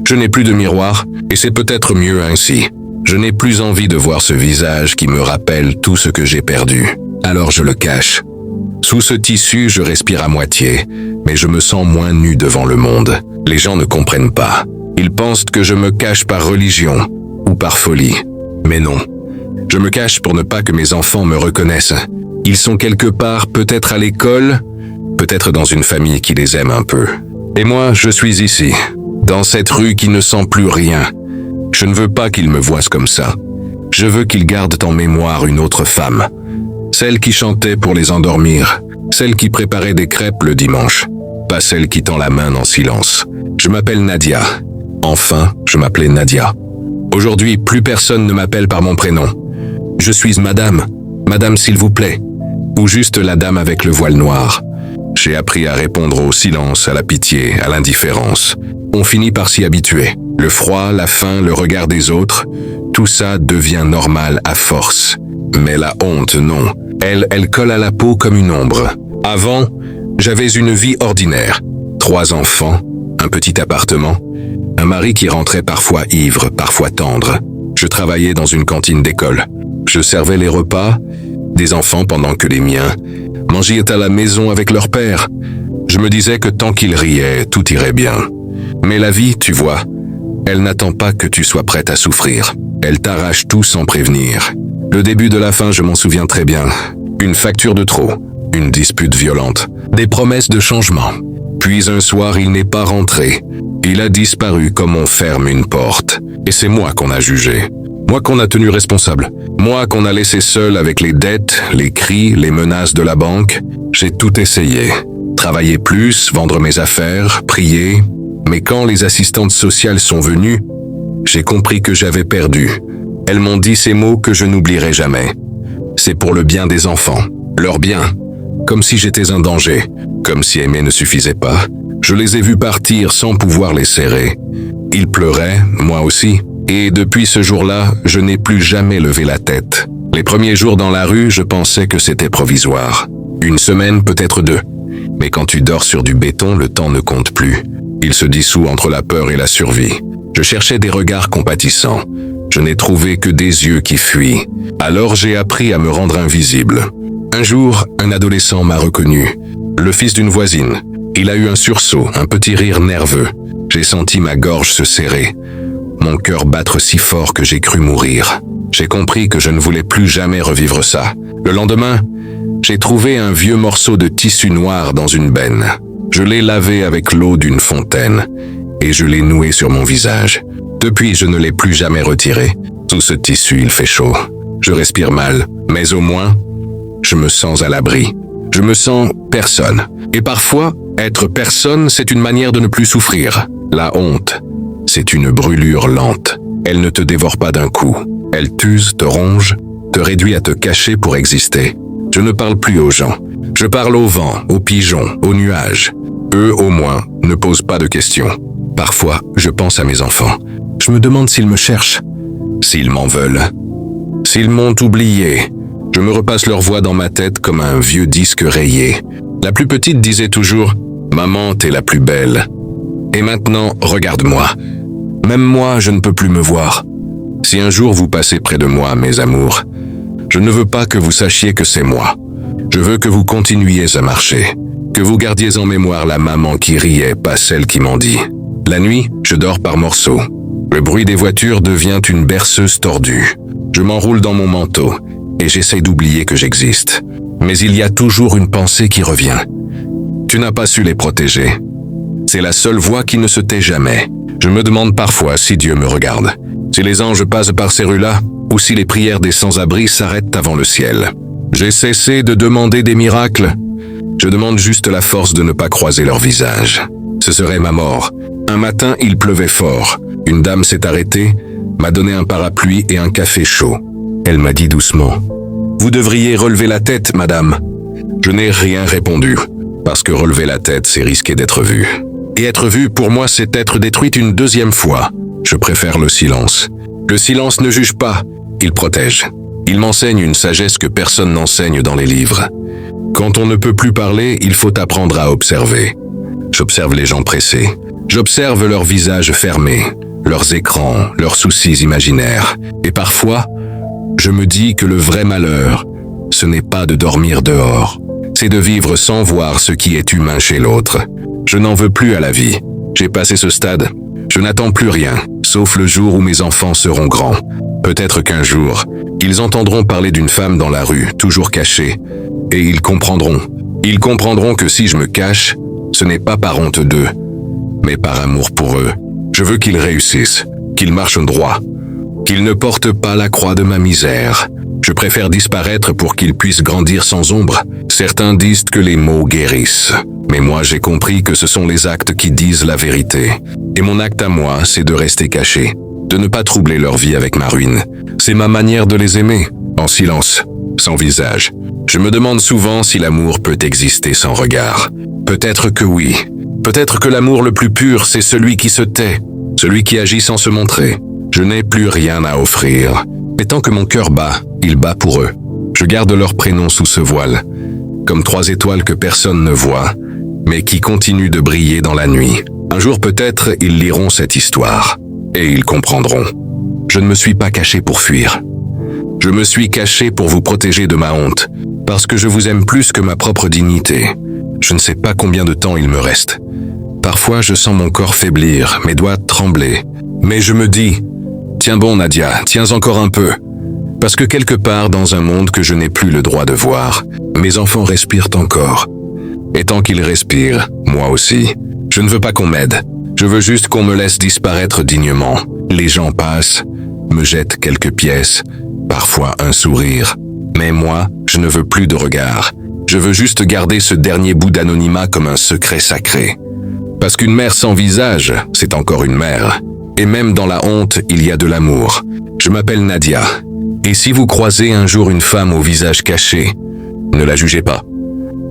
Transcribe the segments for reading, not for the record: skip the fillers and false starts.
Je n'ai plus de miroir, et c'est peut-être mieux ainsi. Je n'ai plus envie de voir ce visage qui me rappelle tout ce que j'ai perdu. Alors je le cache. Sous ce tissu, je respire à moitié, mais je me sens moins nu devant le monde. Les gens ne comprennent pas. Ils pensent que je me cache par religion ou par folie. Mais non. Je me cache pour ne pas que mes enfants me reconnaissent. Ils sont quelque part, peut-être à l'école, peut-être dans une famille qui les aime un peu. Et moi, je suis ici, dans cette rue qui ne sent plus rien. Je ne veux pas qu'ils me voient comme ça. Je veux qu'ils gardent en mémoire une autre femme. Celle qui chantait pour les endormir. Celle qui préparait des crêpes le dimanche. Pas celle qui tend la main en silence. Je m'appelle Nadia. Enfin, je m'appelais Nadia. Aujourd'hui, plus personne ne m'appelle par mon prénom. Je suis madame. Madame s'il vous plaît. Ou juste la dame avec le voile noir. J'ai appris à répondre au silence, à la pitié, à l'indifférence. On finit par s'y habituer. Le froid, la faim, le regard des autres, tout ça devient normal à force. Mais la honte, non. Elle colle à la peau comme une ombre. Avant, j'avais une vie ordinaire. 3 enfants, un petit appartement, un mari qui rentrait parfois ivre, parfois tendre. Je travaillais dans une cantine d'école. Je servais les repas des enfants pendant que les miens mangeaient à la maison avec leur père. Je me disais que tant qu'ils riaient, tout irait bien. Mais la vie, tu vois, elle n'attend pas que tu sois prête à souffrir. Elle t'arrache tout sans prévenir. Le début de la fin, je m'en souviens très bien. Une facture de trop, une dispute violente, des promesses de changement. Puis un soir, il n'est pas rentré. Il a disparu comme on ferme une porte. Et c'est moi qu'on a jugé. Moi qu'on a tenu responsable. Moi qu'on a laissé seul avec les dettes, les cris, les menaces de la banque. J'ai tout essayé. Travailler plus, vendre mes affaires, prier. Mais quand les assistantes sociales sont venues, j'ai compris que j'avais perdu. Elles m'ont dit ces mots que je n'oublierai jamais. C'est pour le bien des enfants, leur bien. Comme si j'étais un danger, comme si aimer ne suffisait pas. Je les ai vus partir sans pouvoir les serrer. Ils pleuraient, moi aussi. Et depuis ce jour-là, je n'ai plus jamais levé la tête. Les premiers jours dans la rue, je pensais que c'était provisoire. 1 semaine, peut-être 2. Mais quand tu dors sur du béton, le temps ne compte plus. Il se dissout entre la peur et la survie. Je cherchais des regards compatissants. Je n'ai trouvé que des yeux qui fuient. Alors j'ai appris à me rendre invisible. Un jour, un adolescent m'a reconnu. Le fils d'une voisine. Il a eu un sursaut, un petit rire nerveux. J'ai senti ma gorge se serrer. Mon cœur battre si fort que j'ai cru mourir. J'ai compris que je ne voulais plus jamais revivre ça. Le lendemain, j'ai trouvé un vieux morceau de tissu noir dans une benne. Je l'ai lavé avec l'eau d'une fontaine et je l'ai noué sur mon visage. Depuis, je ne l'ai plus jamais retiré. Sous ce tissu, il fait chaud. Je respire mal, mais au moins, je me sens à l'abri. Je me sens personne. Et parfois, être personne, c'est une manière de ne plus souffrir. La honte, c'est une brûlure lente. Elle ne te dévore pas d'un coup. Elle t'use, te ronge, te réduit à te cacher pour exister. Je ne parle plus aux gens. Je parle au vent, aux pigeons, aux nuages. Eux, au moins, ne posent pas de questions. Parfois, je pense à mes enfants. Je me demande s'ils me cherchent, s'ils m'en veulent, s'ils m'ont oublié. Je me repasse leur voix dans ma tête comme un vieux disque rayé. La plus petite disait toujours « Maman, t'es la plus belle ». Et maintenant, regarde-moi. Même moi, je ne peux plus me voir. Si un jour vous passez près de moi, mes amours, je ne veux pas que vous sachiez que c'est moi. Je veux que vous continuiez à marcher, que vous gardiez en mémoire la maman qui riait, pas celle qui mendie. La nuit, je dors par morceaux. Le bruit des voitures devient une berceuse tordue. Je m'enroule dans mon manteau et j'essaie d'oublier que j'existe. Mais il y a toujours une pensée qui revient. Tu n'as pas su les protéger. C'est la seule voix qui ne se tait jamais. Je me demande parfois si Dieu me regarde, si les anges passent par ces rues-là, ou si les prières des sans-abri s'arrêtent avant le ciel. J'ai cessé de demander des miracles. Je demande juste la force de ne pas croiser leur visage. Ce serait ma mort. Un matin, il pleuvait fort. Une dame s'est arrêtée, m'a donné un parapluie et un café chaud. Elle m'a dit doucement « Vous devriez relever la tête, madame ». Je n'ai rien répondu, parce que relever la tête, c'est risquer d'être vu. Et être vu, pour moi, c'est être détruite une 2e fois. Je préfère le silence. Le silence ne juge pas, il protège. Il m'enseigne une sagesse que personne n'enseigne dans les livres. Quand on ne peut plus parler, il faut apprendre à observer. J'observe les gens pressés, J'observe leurs visages fermés, leurs écrans, leurs soucis imaginaires. Et parfois, je me dis que le vrai malheur, ce n'est pas de dormir dehors, c'est de vivre sans voir ce qui est humain chez l'autre. Je n'en veux plus à la vie. J'ai passé ce stade. Je n'attends plus rien, sauf le jour où mes enfants seront grands. Peut-être qu'un jour, ils entendront parler d'une femme dans la rue, toujours cachée, et ils comprendront. Ils comprendront que si je me cache, ce n'est pas par honte d'eux, mais par amour pour eux. Je veux qu'ils réussissent, qu'ils marchent droit, qu'ils ne portent pas la croix de ma misère. Je préfère disparaître pour qu'ils puissent grandir sans ombre. Certains disent que les mots guérissent, mais moi j'ai compris que ce sont les actes qui disent la vérité. Et mon acte à moi, c'est de rester caché, de ne pas troubler leur vie avec ma ruine. C'est ma manière de les aimer, en silence, sans visage. Je me demande souvent si l'amour peut exister sans regard. Peut-être que oui. Peut-être que l'amour le plus pur, c'est celui qui se tait, celui qui agit sans se montrer. Je n'ai plus rien à offrir. Mais tant que mon cœur bat, il bat pour eux. Je garde leur prénom sous ce voile, comme 3 étoiles que personne ne voit, mais qui continuent de briller dans la nuit. Un jour peut-être, ils liront cette histoire, et ils comprendront. Je ne me suis pas caché pour fuir. Je me suis caché pour vous protéger de ma honte, parce que je vous aime plus que ma propre dignité. Je ne sais pas combien de temps il me reste. Parfois, je sens mon corps faiblir, mes doigts trembler. Mais je me dis, tiens bon Nadia, tiens encore un peu. Parce que quelque part dans un monde que je n'ai plus le droit de voir, mes enfants respirent encore. Et tant qu'ils respirent, moi aussi. Je ne veux pas qu'on m'aide. Je veux juste qu'on me laisse disparaître dignement. Les gens passent, me jettent quelques pièces, parfois un sourire. Mais moi, je ne veux plus de regard. Je veux juste garder ce dernier bout d'anonymat comme un secret sacré. Parce qu'une mère sans visage, c'est encore une mère. Et même dans la honte, il y a de l'amour. Je m'appelle Nadia. Et si vous croisez un jour une femme au visage caché, ne la jugez pas.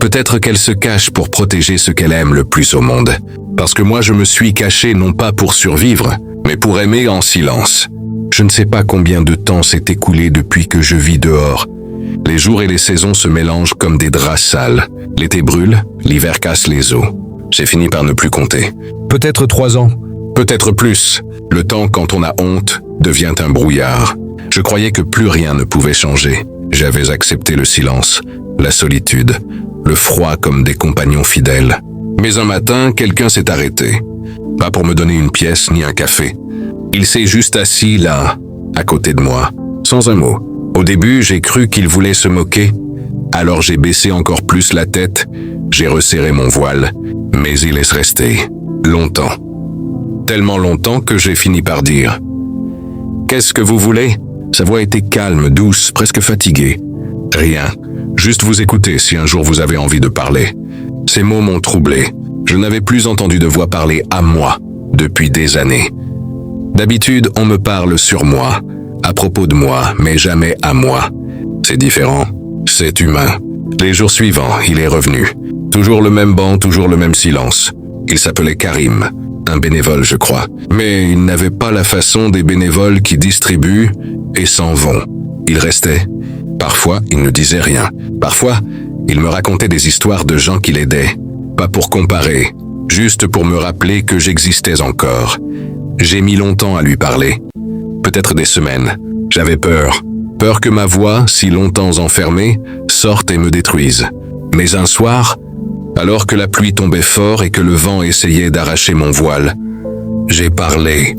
Peut-être qu'elle se cache pour protéger ce qu'elle aime le plus au monde. Parce que moi je me suis caché non pas pour survivre, mais pour aimer en silence. Je ne sais pas combien de temps s'est écoulé depuis que je vis dehors. Les jours et les saisons se mélangent comme des draps sales. L'été brûle, l'hiver casse les os. J'ai fini par ne plus compter. Peut-être 3 ans. Peut-être plus. Le temps, quand on a honte, devient un brouillard. Je croyais que plus rien ne pouvait changer. J'avais accepté le silence, la solitude, le froid comme des compagnons fidèles. Mais un matin, quelqu'un s'est arrêté. Pas pour me donner une pièce ni un café. Il s'est juste assis là, à côté de moi, sans un mot. Au début, j'ai cru qu'il voulait se moquer. Alors j'ai baissé encore plus la tête, j'ai resserré mon voile, mais il est resté longtemps. Tellement longtemps que j'ai fini par dire « Qu'est-ce que vous voulez ?» Sa voix était calme, douce, presque fatiguée. « Rien. Juste vous écouter si un jour vous avez envie de parler. » Ces mots m'ont troublé. Je n'avais plus entendu de voix parler à moi depuis des années. D'habitude, on me parle sur moi, à propos de moi, mais jamais à moi. C'est différent. C'est humain. Les jours suivants, il est revenu. Toujours le même banc, toujours le même silence. Il s'appelait Karim, un bénévole, je crois. Mais il n'avait pas la façon des bénévoles qui distribuent et s'en vont. Il restait. Parfois, il ne disait rien. Parfois, il me racontait des histoires de gens qui l'aidaient. Pas pour comparer, juste pour me rappeler que j'existais encore. J'ai mis longtemps à lui parler. Peut-être des semaines. J'avais peur. Peur que ma voix, si longtemps enfermée, sorte et me détruise. Mais un soir, alors que la pluie tombait fort et que le vent essayait d'arracher mon voile, j'ai parlé.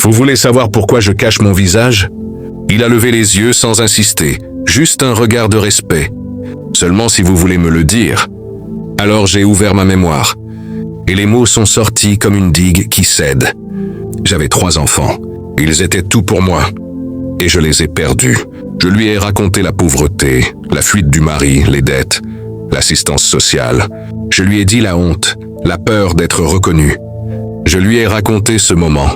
Vous voulez savoir pourquoi je cache mon visage ? Il a levé les yeux sans insister, juste un regard de respect. Seulement si vous voulez me le dire. Alors j'ai ouvert ma mémoire, et les mots sont sortis comme une digue qui cède. J'avais 3 enfants. Ils étaient tout pour moi. Et je les ai perdus. Je lui ai raconté la pauvreté, la fuite du mari, les dettes, l'assistance sociale. Je lui ai dit la honte, la peur d'être reconnu. Je lui ai raconté ce moment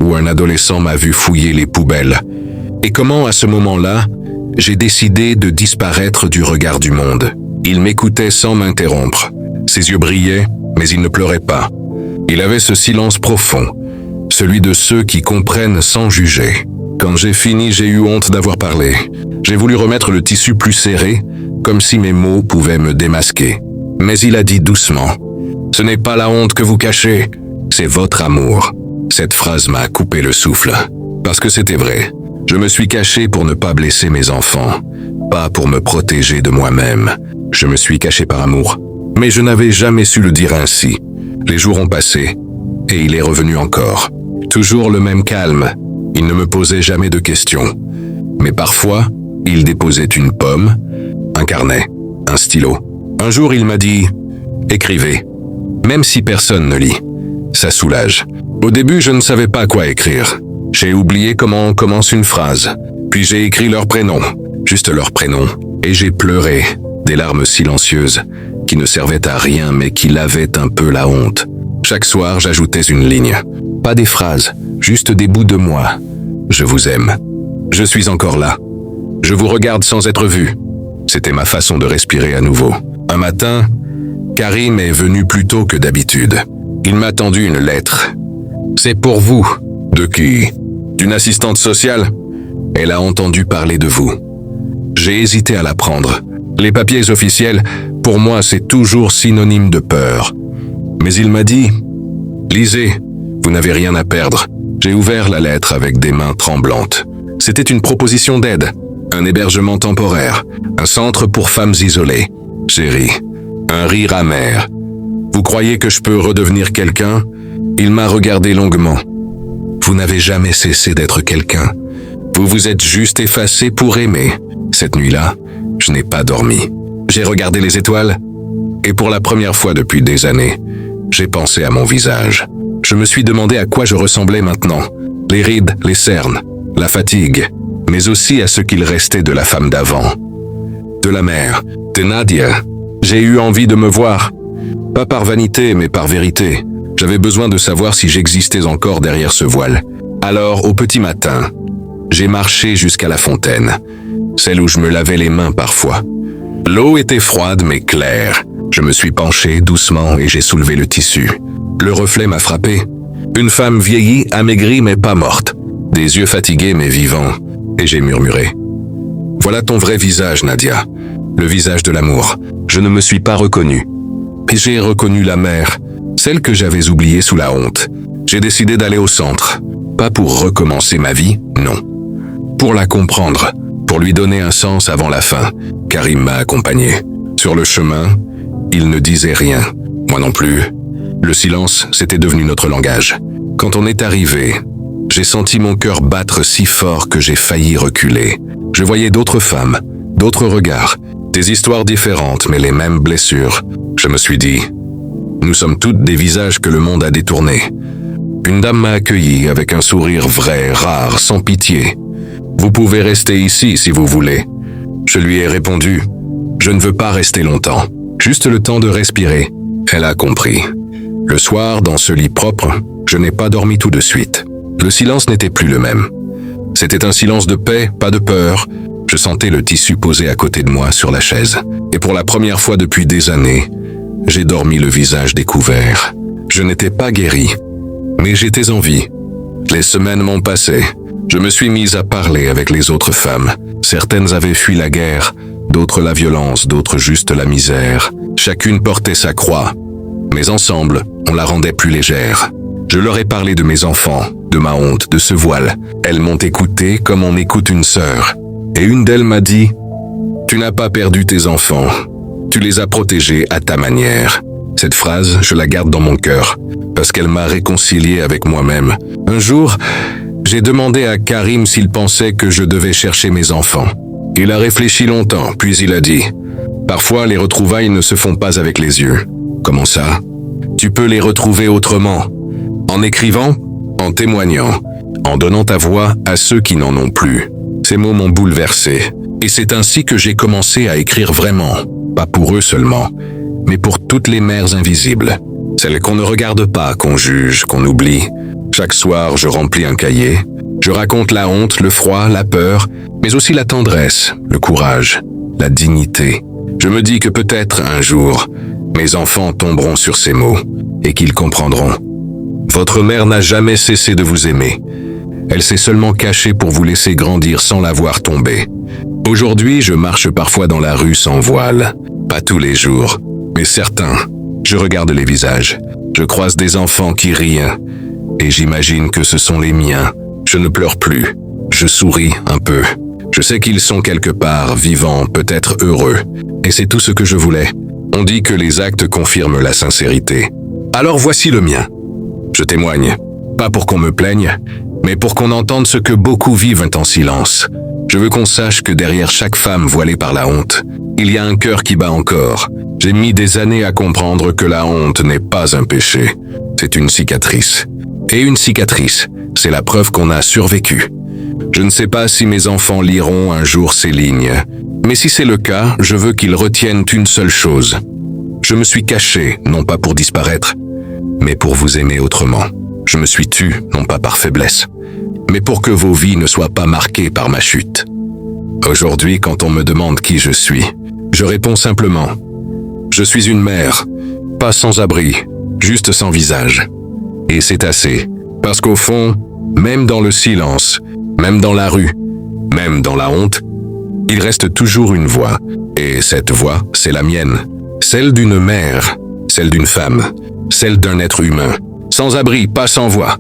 où un adolescent m'a vu fouiller les poubelles. Et comment, à ce moment-là, j'ai décidé de disparaître du regard du monde. Il m'écoutait sans m'interrompre. Ses yeux brillaient, mais il ne pleurait pas. Il avait ce silence profond, celui de ceux qui comprennent sans juger. Quand j'ai fini, j'ai eu honte d'avoir parlé. J'ai voulu remettre le tissu plus serré, comme si mes mots pouvaient me démasquer. Mais il a dit doucement, « Ce n'est pas la honte que vous cachez, c'est votre amour. Cette phrase m'a coupé le souffle. Parce que c'était vrai. Je me suis caché pour ne pas blesser mes enfants, pas pour me protéger de moi-même. Je me suis caché par amour. Mais je n'avais jamais su le dire ainsi. Les jours ont passé, et il est revenu encore. Toujours le même calme. Il ne me posait jamais de questions. Mais parfois, il déposait une pomme, un carnet, un stylo. Un jour, il m'a dit « Écrivez ». Même si personne ne lit. Ça soulage. Au début, je ne savais pas quoi écrire. J'ai oublié comment on commence une phrase. Puis j'ai écrit leur prénom, juste leur prénom. Et j'ai pleuré, des larmes silencieuses, qui ne servaient à rien mais qui lavaient un peu la honte. Chaque soir, j'ajoutais une ligne. Pas des phrases, juste des bouts de moi. Je vous aime. Je suis encore là. Je vous regarde sans être vu. C'était ma façon de respirer à nouveau. Un matin, Karim est venu plus tôt que d'habitude. Il m'a tendu une lettre. « C'est pour vous. » De qui? D'une assistante sociale? Elle a entendu parler de vous. J'ai hésité à la prendre. Les papiers officiels, pour moi, c'est toujours synonyme de peur. Mais il m'a dit « Lisez, vous n'avez rien à perdre. » J'ai ouvert la lettre avec des mains tremblantes. C'était une proposition d'aide, un hébergement temporaire, un centre pour femmes isolées. J'ai ri. Un rire amer. Vous croyez que je peux redevenir quelqu'un? Il m'a regardé longuement. Vous n'avez jamais cessé d'être quelqu'un. Vous vous êtes juste effacé pour aimer. Cette nuit-là, je n'ai pas dormi. J'ai regardé les étoiles et pour la première fois depuis des années, j'ai pensé à mon visage. Je me suis demandé à quoi je ressemblais maintenant. Les rides, les cernes, la fatigue, mais aussi à ce qu'il restait de la femme d'avant. De la mère, de Nadia. J'ai eu envie de me voir. Pas par vanité, mais par vérité. J'avais besoin de savoir si j'existais encore derrière ce voile. Alors, au petit matin, j'ai marché jusqu'à la fontaine, celle où je me lavais les mains parfois. L'eau était froide mais claire. Je me suis penché doucement et j'ai soulevé le tissu. Le reflet m'a frappé. Une femme vieillie, amaigrie mais pas morte. Des yeux fatigués mais vivants. Et j'ai murmuré. « Voilà ton vrai visage, Nadia. Le visage de l'amour. » Je ne me suis pas reconnu. Et j'ai reconnu la mère, celle que j'avais oubliée sous la honte. J'ai décidé d'aller au centre. Pas pour recommencer ma vie, non. Pour la comprendre, pour lui donner un sens avant la fin. Karim m'a accompagné. Sur le chemin, il ne disait rien. Moi non plus. Le silence, c'était devenu notre langage. Quand on est arrivé, j'ai senti mon cœur battre si fort que j'ai failli reculer. Je voyais d'autres femmes, d'autres regards, des histoires différentes mais les mêmes blessures. Je me suis dit, nous sommes toutes des visages que le monde a détournés. Une dame m'a accueilli avec un sourire vrai, rare, sans pitié. Vous pouvez rester ici si vous voulez. Je lui ai répondu, je ne veux pas rester longtemps, juste le temps de respirer. Elle a compris. Le soir, dans ce lit propre, je n'ai pas dormi tout de suite. Le silence n'était plus le même. C'était un silence de paix, pas de peur. Je sentais le tissu posé à côté de moi sur la chaise. Et pour la première fois depuis des années, j'ai dormi le visage découvert. Je n'étais pas guéri, mais j'étais en vie. Les semaines m'ont passé. Je me suis mise à parler avec les autres femmes. Certaines avaient fui la guerre, d'autres la violence, d'autres juste la misère. Chacune portait sa croix, mais ensemble, on la rendait plus légère. Je leur ai parlé de mes enfants, de ma honte, de ce voile. Elles m'ont écouté comme on écoute une sœur. Et une d'elles m'a dit « Tu n'as pas perdu tes enfants, tu les as protégés à ta manière. » Cette phrase, je la garde dans mon cœur, parce qu'elle m'a réconcilié avec moi-même. Un jour, j'ai demandé à Karim s'il pensait que je devais chercher mes enfants. Il a réfléchi longtemps, puis il a dit « Parfois, les retrouvailles ne se font pas avec les yeux. » Comment ça? Tu peux les retrouver autrement. En écrivant, en témoignant, en donnant ta voix à ceux qui n'en ont plus. Ces mots m'ont bouleversé, et c'est ainsi que j'ai commencé à écrire vraiment, pas pour eux seulement, mais pour toutes les mères invisibles, celles qu'on ne regarde pas, qu'on juge, qu'on oublie. Chaque soir, je remplis un cahier, je raconte la honte, le froid, la peur, mais aussi la tendresse, le courage, la dignité. Je me dis que peut-être un jour, mes enfants tomberont sur ces mots, et qu'ils comprendront. Votre mère n'a jamais cessé de vous aimer. Elle s'est seulement cachée pour vous laisser grandir sans la voir tomber. Aujourd'hui, je marche parfois dans la rue sans voile. Pas tous les jours, mais certains. Je regarde les visages. Je croise des enfants qui rient, et j'imagine que ce sont les miens. Je ne pleure plus. Je souris un peu. Je sais qu'ils sont quelque part, vivants, peut-être heureux. Et c'est tout ce que je voulais. On dit que les actes confirment la sincérité. Alors voici le mien. Je témoigne, pas pour qu'on me plaigne, mais pour qu'on entende ce que beaucoup vivent en silence. Je veux qu'on sache que derrière chaque femme voilée par la honte, il y a un cœur qui bat encore. J'ai mis des années à comprendre que la honte n'est pas un péché, c'est une cicatrice. Et une cicatrice, c'est la preuve qu'on a survécu. Je ne sais pas si mes enfants liront un jour ces lignes, mais si c'est le cas, je veux qu'ils retiennent une seule chose. Je me suis caché, non pas pour disparaître, mais pour vous aimer autrement. Je me suis tu, non pas par faiblesse, mais pour que vos vies ne soient pas marquées par ma chute. Aujourd'hui, quand on me demande qui je suis, je réponds simplement « Je suis une mère, pas sans abri, juste sans visage. » Et c'est assez, parce qu'au fond, même dans le silence, même dans la rue, même dans la honte, il reste toujours une voix, et cette voix, c'est la mienne, celle d'une mère, celle d'une femme, celle d'un être humain, sans abri, pas sans voix,